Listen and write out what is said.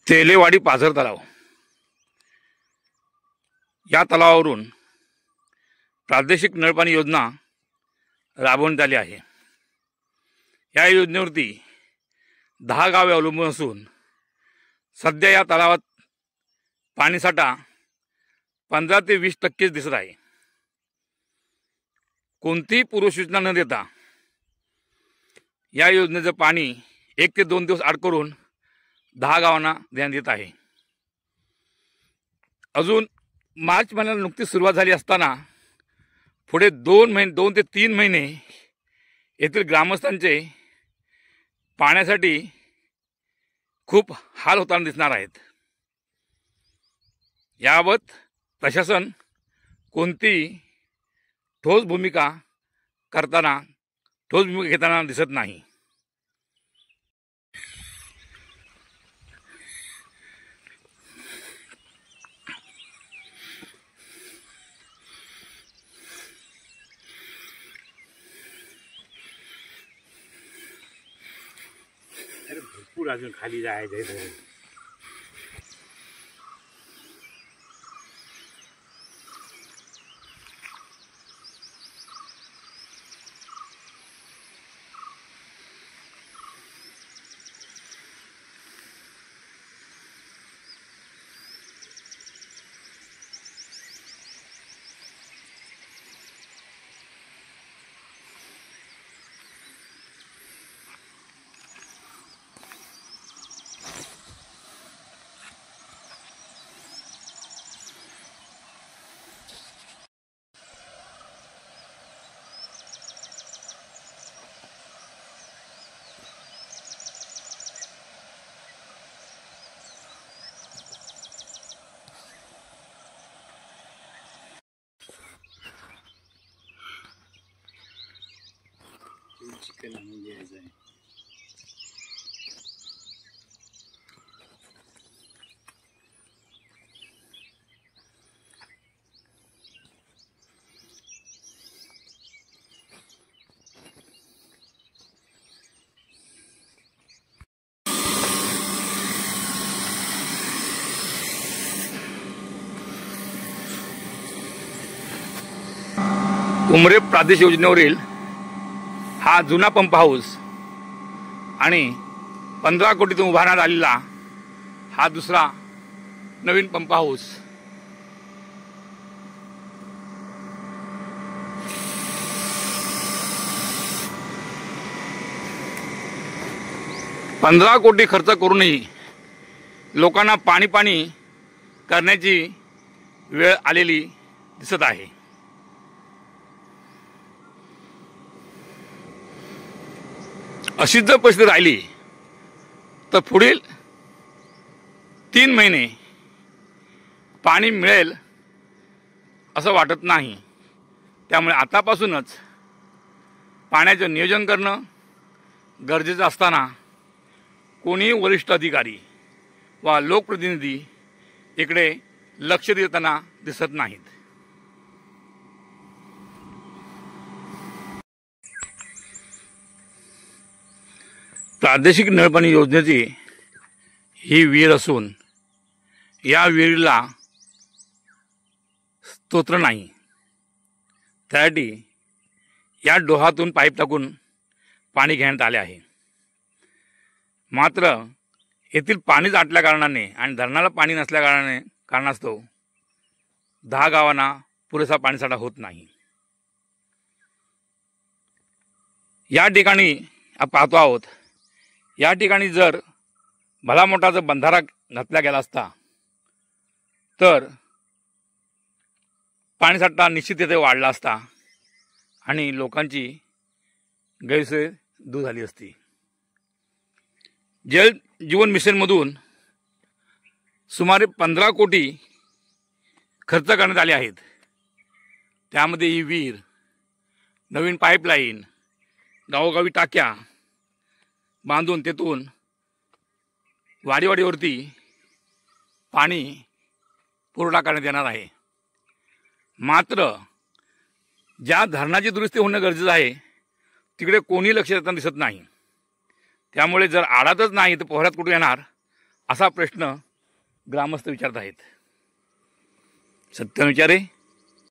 तेलेवाडी पाझर तलाव या तलावावरून प्रादेशिक नळपाणी योजना राबवण्यात आली आहे। या योजनेवरती 10 गावे अवलंबून असून सध्या या तलावात पाणीसाठा 15 ते 20% दिसत आहे। कोणतीही पूर्वसूचना न देता या योजनेचं पाणी 1 ते 2 दिवस आड करून 10 गावांना देण्यात येत आहे। अजून मार्च महिन्याला नुकतीच सुरुवात झाली असताना पुढे 2 ते 3 महिने येथील ग्रामस्थांचे पाण्यासाठी खूप हाल होताना दिसणार आहेत। याबाबत प्रशासन कोणती ठोस भूमिका घेताना दिसत नाही। भरपूर अजून खाली जायचं। चिकन आणून द्यायचं आहे। उमरे प्रादेशिक योजनेवरील हा जुना पंप हाऊस आणि 15 कोटीतून उभारण्यात आलेला हा दुसरा नवीन पंप हाऊस $15 कोटी खर्च करूनही लोकांना पाणी करण्याची वेळ आलेली दिसत आहे। अशीच जर परिस्थिती राहिली तर पुढील 3 महिने पाणी मिळेल असं वाटत नाही। त्यामुळे आतापासूनच पाण्याचं नियोजन करणं गरजेचं असताना कोणीही वरिष्ठ अधिकारी वा लोकप्रतिनिधी इकडे लक्ष देताना दिसत नाहीत। प्रादेशिक नळपाणी योजनेची ही विहीर असून या विहिरीला स्तोत्र नाही। त्यासाठी या डोहातून पाईप टाकून पाणी घेण्यात आले आहे। मात्र येथील पाणीच आटल्या कारणाने आणि धरणाला पाणी नसल्या कारणास्तव 10 गावांना पुरेसा पाणीसाठा होत नाही। या ठिकाणी पाहतो आहोत, या ठिकाणी जर भला मोठा जर बंधारा घातला गेला असता तर पाणीसाठा निश्चित येथे वाढला असता आणि लोकांची गैरसोय दूर झाली असती। जल जीवन मिशनमधून सुमारे 15 कोटी खर्च करण्यात आले आहेत। त्यामध्ये ही विहीर, नवीन पाईपलाईन, गावोगावी टाक्या बांधून तेथून वाडीवरती पाणी पुरवठा करण्यात येणार आहे। मात्र ज्या धरणाची दुरुस्ती होणं गरजेचं आहे तिकडे कोणी लक्ष देताना दिसत नाही। त्यामुळे जर आडातच नाही तर पोहऱ्यात कुठे येणार असा प्रश्न ग्रामस्थ विचारत आहेत. सत्यानुसार आहे